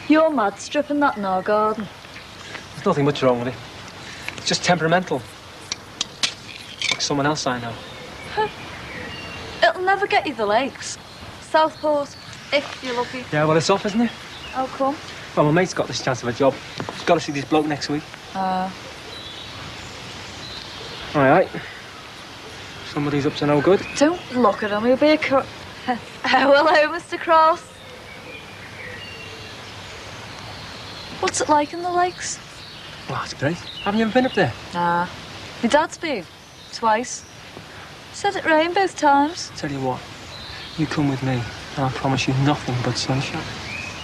You're mad stripping that in our garden. There's nothing much wrong with it. It's just temperamental. Like someone else I know. It'll never get you the lakes. Southport, if you're lucky. Yeah, well, it's off, isn't it? How come? Well, my mate's got this chance of a job. He's got to see this bloke next week. Uh... Aye. Somebody's up to no good. Don't look at him, he'll be a hello, Mr. Cross. What's it like in the lakes? Oh, it's great. Haven't you ever been up there? Nah. My dad's been. Twice. Said it rained both times. Tell you what, you come with me, and I promise you nothing but sunshine.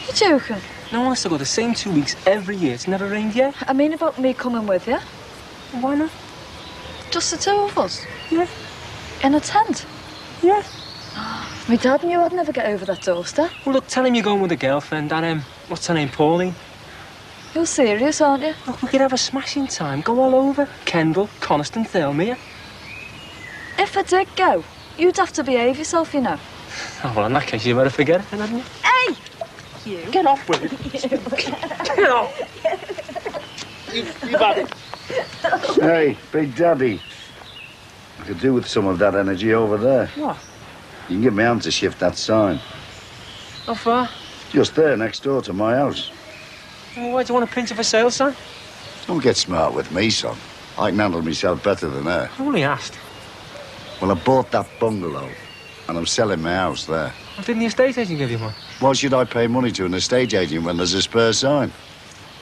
You joking? No, honest to God, the same 2 weeks every year. It's never rained yet. I mean about me coming with you. Why not? Just the two of us? Yeah. In a tent? Yeah. My dad knew I'd never get over that doorstep. Well, look, tell him you're going with a girlfriend and, what's her name, Pauline? You're serious, aren't you? Look, we could have a smashing time. Go all over. Kendal, Coniston, Thirlmere. If I did go, you'd have to behave yourself, you know. Oh, well, in that case, you better forget it then, hadn't you? Hey! You. Get off with it. Get off. You've had it. Hey, Big Daddy. I could do with some of that energy over there. What? You can get me hand to shift that sign. How far? Just there, next door to my house. Well, why do you want a printer for sale, son? Don't get smart with me, son. I can handle myself better than her. I only asked. Well, I bought that bungalow, and I'm selling my house there. Well, didn't the estate agent give you one? Why should I pay money to an estate agent when there's a spare sign?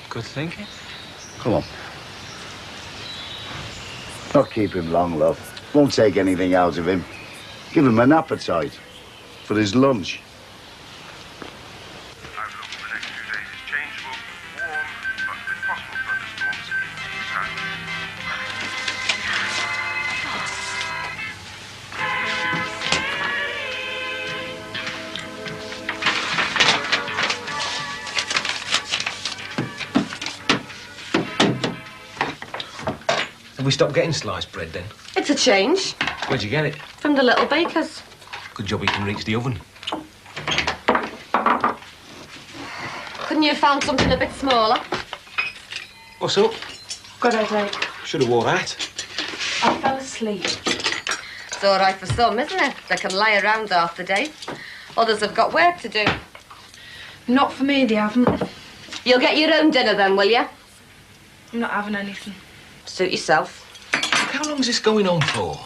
Good thinking. Come on. Not keep him long, love. Won't take anything out of him. Give him an appetite for his lunch. Outlook for the next few days is changeable, warm, but with possible thunderstorms in the south. Have we stopped getting sliced bread then? It's a change. Where'd you get it? From the little baker's. Good job we can reach the oven. Couldn't you have found something a bit smaller? What's up? Got a headache. Should have wore that. I fell asleep. It's all right for some, isn't it? They can lie around half the day. Others have got work to do. Not for me, they haven't. You'll get your own dinner then, will you? I'm not having anything. Suit yourself. How long's this going on for?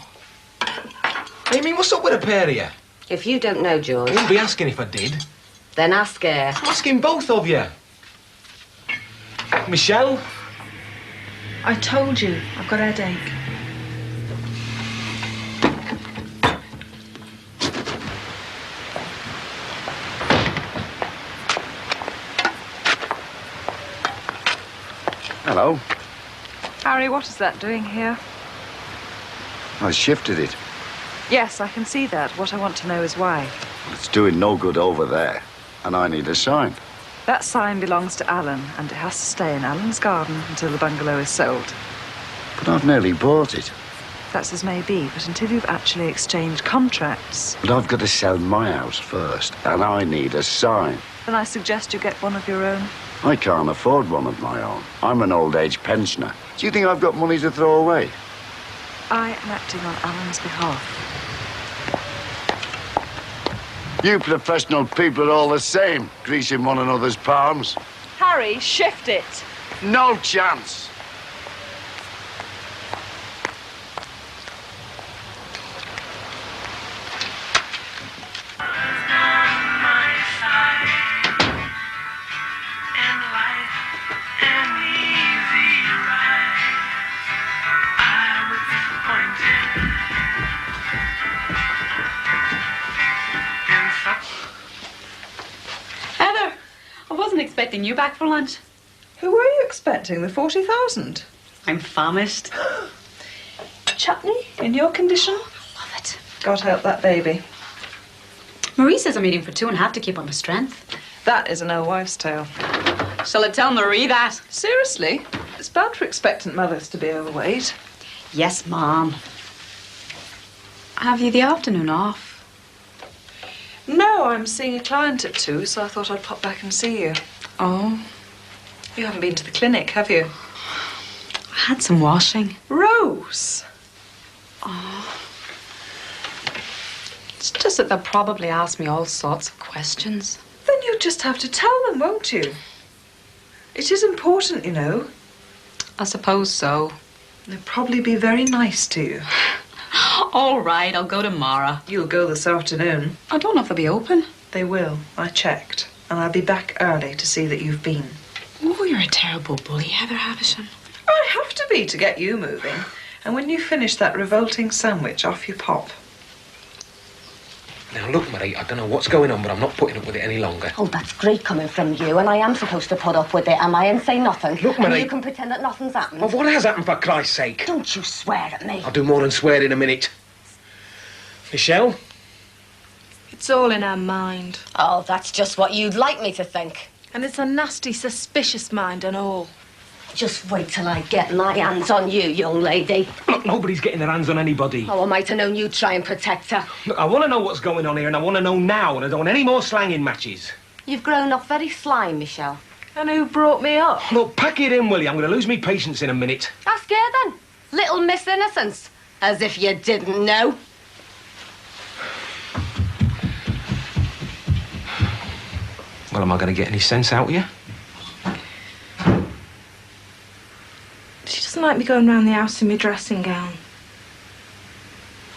I mean, what's up with a pair of you? If you don't know, George, I wouldn't be asking if I did. then ask her. I'm asking both of you. Michelle? I told you, I've got a headache. Hello. Harry, what is that doing here? I shifted it. Yes, I can see that. What I want to know is why. It's doing no good over there, and I need a sign. That sign belongs to Alan, and it has to stay in Alan's garden until the bungalow is sold. But I've nearly bought it. That's as may be, but until you've actually exchanged contracts, But I've got to sell my house first, and I need a sign. then I suggest you get one of your own. I can't afford one of my own. I'm an old-age pensioner. Do you think I've got money to throw away? I am acting on Alan's behalf. You professional people are all the same, greasing one another's palms. Harry, shift it! No chance. Heather, I wasn't expecting you back for lunch. Who were you expecting? The 40,000? I'm famished. Chutney? In your condition? Love it. God help that baby. Marie says I'm eating for 2.5 to keep on my strength. That is an old wives' tale. Shall I tell Marie that? Seriously? It's bad for expectant mothers to be overweight. Yes, Mom. Have you the afternoon off? No, I'm seeing a client at 2, so I thought I'd pop back and see you. Oh, You haven't been to the clinic, have you? I had some washing. Rose! It's just that they'll probably ask me all sorts of questions. Then you just have to tell them, won't you? It is important, you know. I suppose so. They'll probably be very nice to you. All right, I'll go tomorrow. You'll go this afternoon. I don't know if they'll be open. They will. I checked. And I'll be back early to see that you've been. Oh, you're a terrible bully, Heather Havisham. I have to be to get you moving. And when you finish that revolting sandwich, off you pop. Now, look, Marie, I don't know what's going on, but I'm not putting up with it any longer. Oh, that's great coming from you, and I am supposed to put up with it, am I, and say nothing? Look, And Marie. you can pretend that nothing's happened. Well, what has happened, for Christ's sake? Don't you swear at me. I'll do more than swear in a minute. Michelle? It's all in her mind. Oh, that's just what you'd like me to think. And it's a nasty, suspicious mind and all. Just wait till I get my hands on you, young lady. Look, nobody's getting their hands on anybody. Oh, I might have known you'd try and protect her. Look, I want to know what's going on here, and I want to know now, and I don't want any more slanging matches. You've grown up very sly, Michelle. And who brought me up? Look, pack it in, will you? I'm going to lose me patience in a minute. Ask her then. Little Miss Innocence. As if you didn't know. Well, am I going to get any sense out of you? She doesn't like me going round the house in my dressing gown.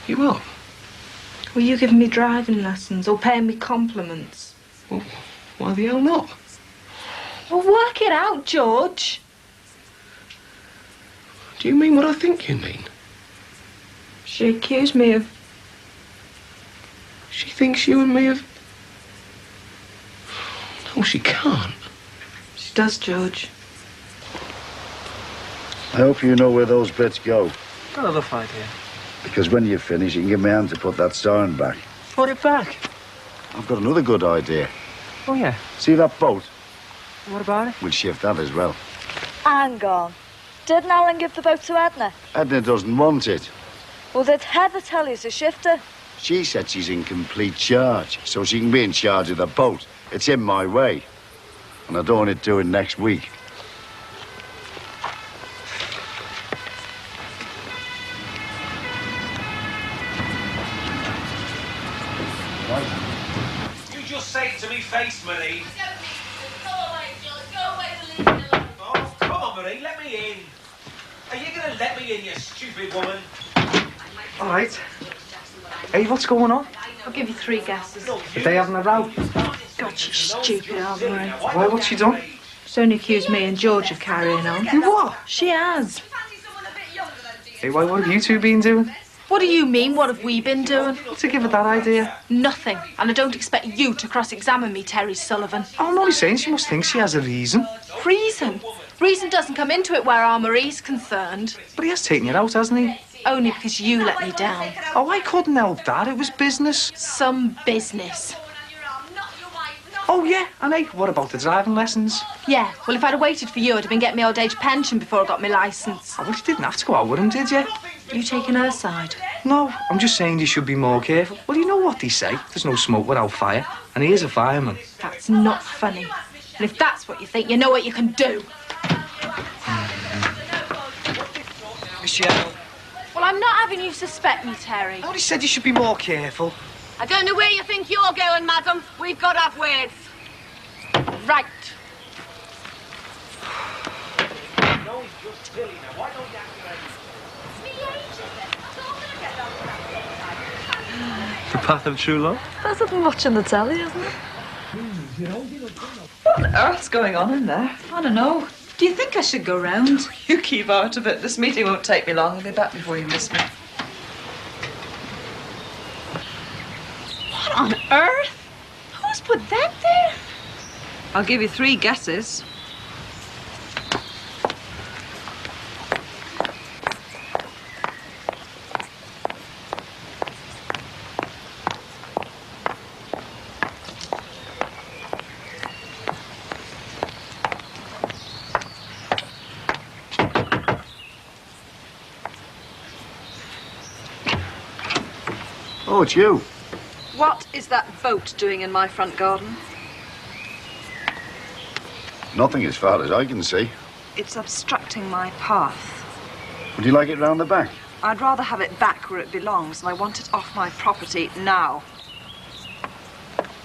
You will? Or you giving me driving lessons or paying me compliments. Well, why the hell not? Well, work it out, George. Do you mean what I think you mean? She accused me of... She thinks you and me have... No, she can't. She does, George. I hope you know where those bits go. Got another fight here. Because when you finish, you can give me a hand to put that sign back. Put it back. I've got another good idea. Oh, yeah. See that boat? What about it? We'll shift that as well. Hang on. Didn't Alan give the boat to Edna? Edna doesn't want it. Well, did Heather tell you to shift her? She said she's in complete charge, so she can be in charge of the boat. It's in my way. And I don't want it doing next week. You just say it to me face, Marie. Go away, George. Go away and leave me alone. Oh, come on, Marie, let me in. Are you going to let me in, you stupid woman? All right. Hey, what's going on? I'll give you 3 guesses. Are they having a row? God, she's stupid, aren't we? Why, what's she done? She's only accused me and George of carrying on. You what? She has. Hey, what have you two been doing? What do you mean, what have we been doing? What's to give her that idea? Nothing. And I don't expect you to cross-examine me, Terry Sullivan. I'm only saying she must think she has a reason. Reason? Reason doesn't come into it where our Marie's concerned. But he has taken you out, hasn't he? Only because you let me down. Oh, I couldn't help that. It was business. Some business. Oh, yeah. And hey, what about the driving lessons? Yeah, well, if I'd have waited for you, I'd have been getting my old age pension before I got my licence. Oh, well, you didn't have to go out with him, did you? You taking her side? No, I'm just saying you should be more careful. Well, you know what they say. There's no smoke without fire. And he is a fireman. That's not funny. And if that's what you think, you know what you can do. Michelle. Well, I'm not having you suspect me, Terry. I only said you should be more careful. I don't know where you think you're going, madam. We've got to have words. Right. No, he's just silly now. Why don't you The path of true love? That's what I'm watching the telly, isn't it? What on earth's going on in there? I don't know. Do you think I should go round? You keep out of it. This meeting won't take me long. I'll be back before you miss me. What on earth? Who's put that there? I'll give you 3 guesses. Oh, it's you. What is that boat doing in my front garden? Nothing as far as I can see. It's obstructing my path. Would you like it round the back? I'd rather have it back where it belongs, and I want it off my property now.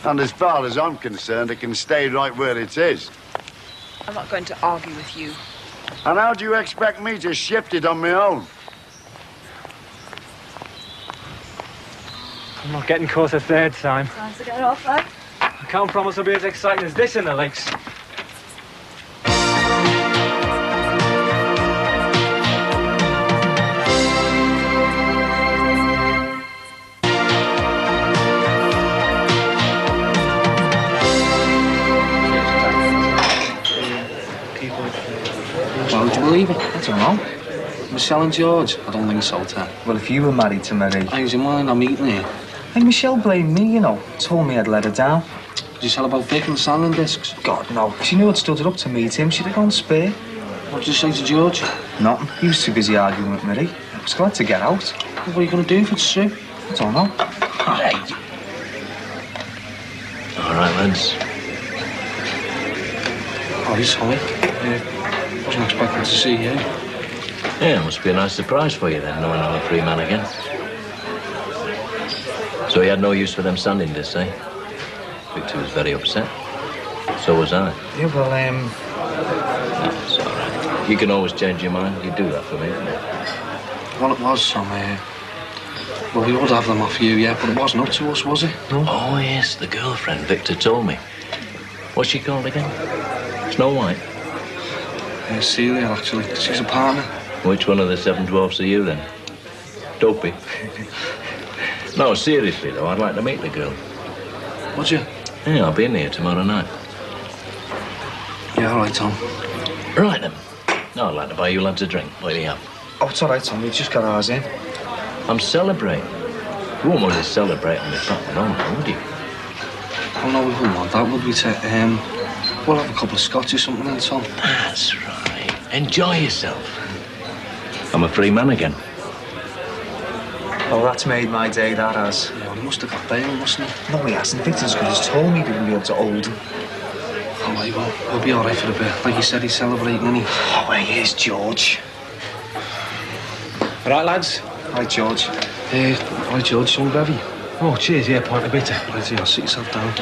And as far as I'm concerned, it can stay right where it is. I'm not going to argue with you. And how do you expect me to shift it on my own? I'm not getting caught a third time. Time to get off, eh? I can't promise it'll be as exciting as this in the lakes. Well, would you believe it? I don't know. Michelle and George? I don't think so, Ted. Well, if you were married to Marie... Hey, would you mind? I'm eating here. Hey, Michelle blamed me, you know. Told me I'd let her down. Did you tell about Vic and the sanding discs? God, no. She knew I'd stood her up to meet him. She'd have gone spare. What did you say to George? Nothing. He was too busy arguing with Marie. I was glad to get out. What are you going to do if it's true? I don't know. Hey. All right, lads. Oh, sorry. Wasn't expecting to see you. Yeah, must be a nice surprise for you then, knowing I'm a free man again. So he had no use for them sanding discs, eh? Victor was very upset. So was I. Yeah, well, No, it's all right. You can always change your mind. You do that for me. Well, it was some, well, we would have them off you, yeah, but it wasn't up to us, was it? No? Oh, yes, the girlfriend, Victor told me. What's she called again? Snow White? Celia, actually. She's a partner. Which one of the 7 dwarfs are you, then? Dopey. No, seriously, though, I'd like to meet the girl. Would you? Yeah, I'll be in here tomorrow night. Yeah, all right, Tom. Right, then. No, I'd like to buy you lads a drink. What do you have? Oh, it's all right, Tom. We've just got ours in. I'm celebrating. You won't want to celebrate on the front lawn, would you? Oh, no, we wouldn't want that, would we, Ted? We'll have a couple of scotch or something then, Tom. That's right. Enjoy yourself. I'm a free man again. Oh, that's made my day, that has. Yeah, he must have got bail, mustn't he? No, he hasn't. Victor's good as told me we wouldn't be able to hold him. Oh, right, well, we'll be all right for a bit. Like you said, he's celebrating, isn't he? Oh, well, he is, George. All right, lads? Hi, George. Right, George, some bevy. Oh, cheers. Yeah, pint of bitter. Right, yeah, sit yourself down.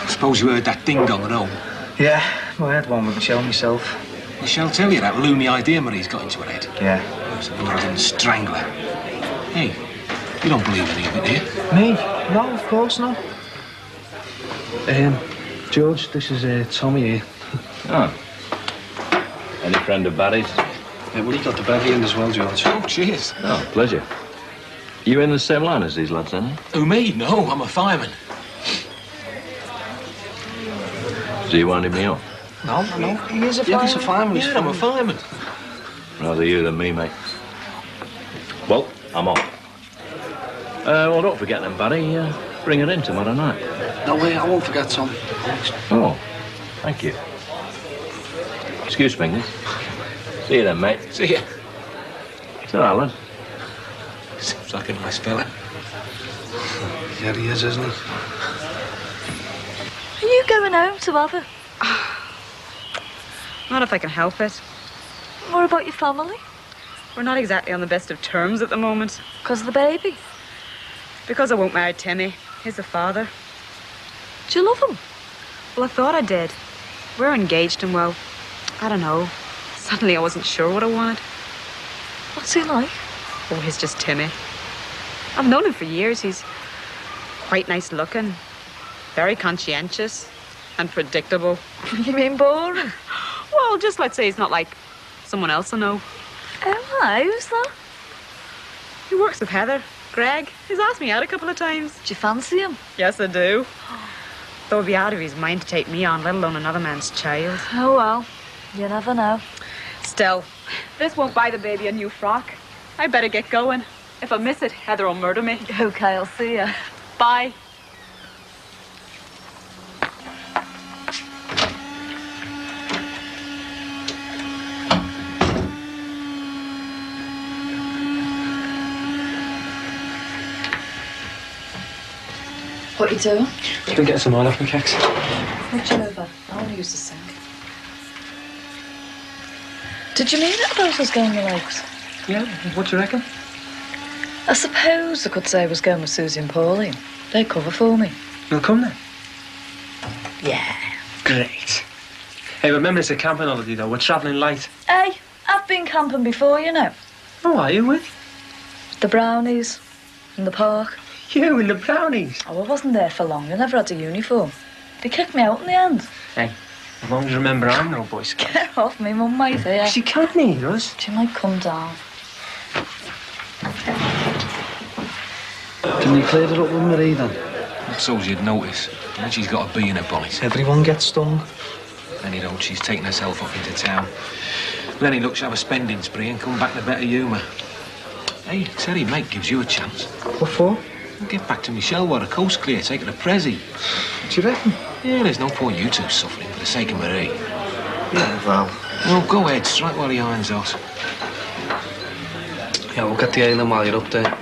I suppose you heard that ding-dong at home? Yeah, well, I had one with Michelle myself. Michelle tell you that loony idea Marie's got into her head? Yeah. I didn't strangle her. Hey, you don't believe any of it, do you? Me? No, of course not. George, this is Tommy here. Oh. Any friend of Barry's? Yeah, well, he got the bevy in as well, George. Oh, cheers. Oh, pleasure. You in the same line as these lads, then? Who, me? No, I'm a fireman. So you winding me up? No, he is a fireman. Yeah, he's a fireman. He's Yeah, I'm a fireman. Rather you than me, mate. Well, I'm off. Well, don't forget then, Barry. Bring her in tomorrow night. No way, I won't forget, Tom. Oh, thank you. Excuse fingers. See you then, mate. See ya. So, Alan. Seems like a nice fella. Yeah, he is, isn't he? Are you going home to have her? Not if I can help it. What about your family? We're not exactly on the best of terms at the moment. Because of the baby? Because I won't marry Timmy. He's the father. Do you love him? Well, I thought I did. We're engaged and, well, I don't know. Suddenly I wasn't sure what I wanted. What's he like? Oh, he's just Timmy. I've known him for years. He's quite nice looking, very conscientious, and predictable. You mean boring? Well, just let's say he's not like someone else I know. Oh, hi, who's that? He works with Heather. Greg. He's asked me out a couple of times. Do you fancy him? Yes, I do. Though he'd be out of his mind to take me on, let alone another man's child. Oh, well. You never know. Still, this won't buy the baby a new frock. I better get going. If I miss it, Heather will murder me. Okay, I'll see you. Bye. What you doing? I've been getting some oil off my kicks. Reach over. I want to use the sink. Did you mean it about us going the legs? Yeah, what do you reckon? I suppose I could say I was going with Susie and Pauline. They cover for me. You'll come then? Yeah. Great. Hey, remember it's a camping holiday, though. We're travelling light. Hey, I've been camping before, you know. Oh, are you with? The Brownies. In the park. You and the Brownies? Oh, I wasn't there for long. I never had a uniform. They kicked me out in the end. Hey, as long as you remember I'm no Boy Scout. Get off me, Mum might hear. She can't hear us. She might come down. Can you clear it up with Marie then? So's you'd notice. And she's got a bee in her bonnet. Everyone gets stung. Any don't, she's taken herself up into town. Then he looks to have a spending spree and come back to better humour. Hey, Terry, mate, gives you a chance. What for? I'll get back to Michelle while the coast's clear, take her to Prezi. Do you reckon? Yeah, there's no point you two suffering for the sake of Marie. Yeah, well. Well, go ahead, strike while the iron's hot. Yeah, we'll get the ailing while you're up there.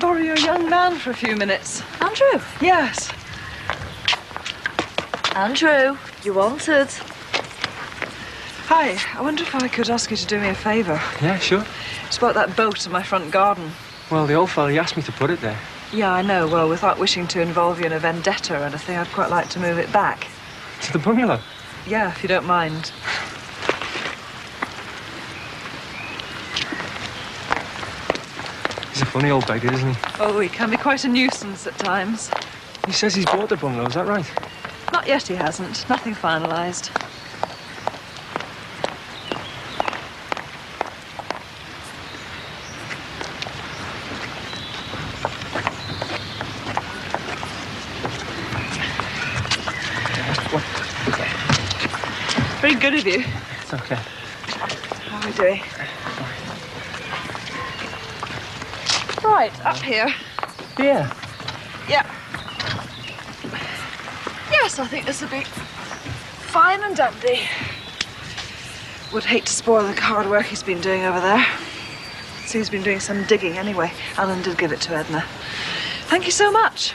Borrow your young man for a few minutes. Andrew? Yes. Andrew, you wanted. Hi, I wonder if I could ask you to do me a favour. Yeah, sure. It's about that boat in my front garden. Well, the old fella, he asked me to put it there. Yeah, I know. Well, without wishing to involve you in a vendetta or anything, I'd quite like to move it back. To the bungalow? Yeah, if you don't mind. He's a funny old beggar, isn't he? Oh, he can be quite a nuisance at times. He says he's bought the bungalow, is that right? Not yet, he hasn't. Nothing finalised. Very good of you. It's okay. How are we doing? Right, up here. Yeah. Yeah. Yes, I think this would be fine and dandy. Would hate to spoil the hard work he's been doing over there. See, he's been doing some digging anyway. Alan did give it to Edna. Thank you so much.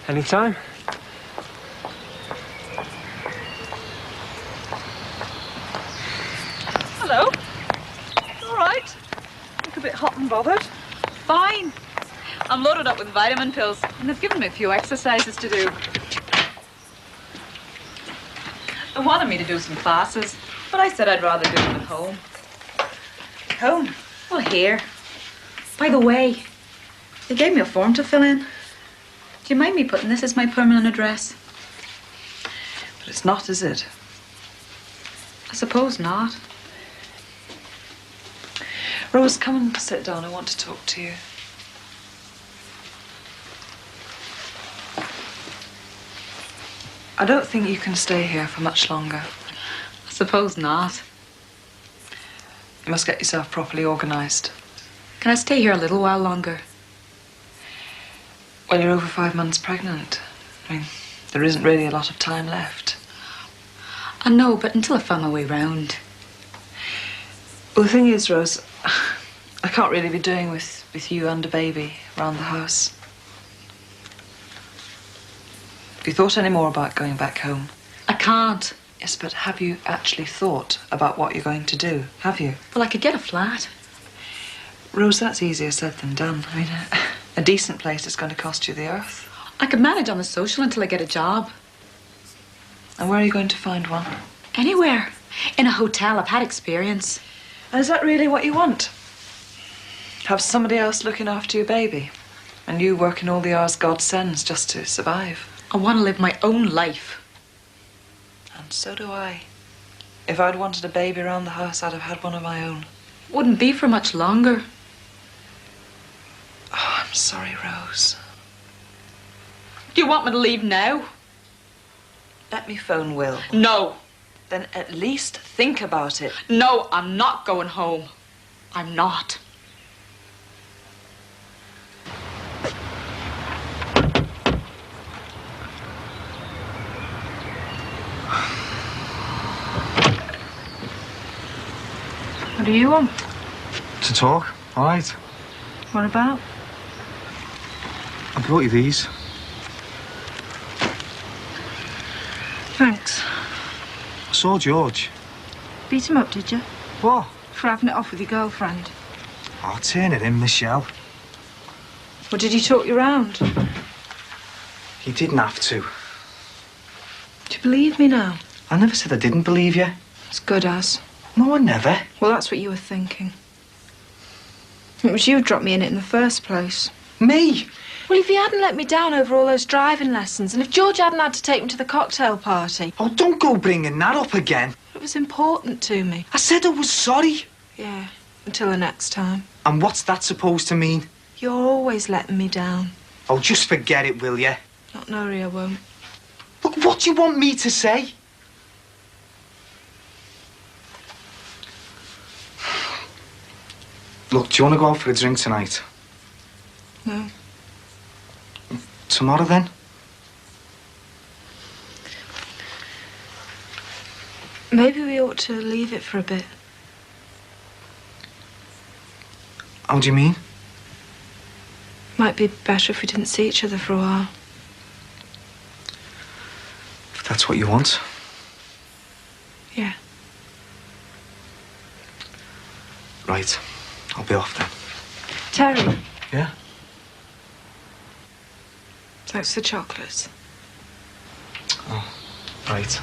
Anytime. Hello. All right. Look a bit hot and bothered. Fine. I'm loaded up with vitamin pills, and they've given me a few exercises to do. They wanted me to do some classes, but I said I'd rather do them at home. Home? Well, here. By the way, they gave me a form to fill in. Do you mind me putting this as my permanent address? But it's not, is it? I suppose not. Rose, come and sit down. I want to talk to you. I don't think you can stay here for much longer. I suppose not. You must get yourself properly organised. Can I stay here a little while longer? When you're over 5 months pregnant, I mean, there isn't really a lot of time left. I know, but until I find my way round. Well, the thing is, Rose, I can't really be doing with you and a baby around the house. Have you thought any more about going back home? I can't. Yes, but have you actually thought about what you're going to do? Have you? Well, I could get a flat. Rose, that's easier said than done. I mean, a decent place is going to cost you the earth. I could manage on the social until I get a job. And where are you going to find one? Anywhere. In a hotel. I've had experience. And is that really what you want? Have somebody else looking after your baby? And you working all the hours God sends just to survive? I want to live my own life. And so do I. If I'd wanted a baby around the house, I'd have had one of my own. Wouldn't be for much longer. sorry, Rose. Do you want me to leave now? Let me phone Will. No. Then at least think about it. No, I'm not going home. I'm not. What do you want? To talk, all right. What about? I brought you these. Thanks. I saw George. Beat him up, did you? What? For having it off with your girlfriend. Oh, turn it in, Michelle. Or did he talk you round? He didn't have to. Do you believe me now? I never said I didn't believe you. As good as. No, I never. Well, that's what you were thinking. It was you who dropped me in it in the first place. Me? Well, if you hadn't let me down over all those driving lessons, and if George hadn't had to take me to the cocktail party... Oh, don't go bringing that up again. It was important to me. I said I was sorry. Yeah, until the next time. And what's that supposed to mean? You're always letting me down. Oh, just forget it, will you? Not Nori, I won't. Look, what do you want me to say? Look, do you want to go out for a drink tonight? No. Tomorrow, then? Maybe we ought to leave it for a bit. How do you mean? Might be better if we didn't see each other for a while. If that's what you want. Yeah. Right. I'll be off then. Terry. Yeah? Thanks for the chocolates. Oh, right.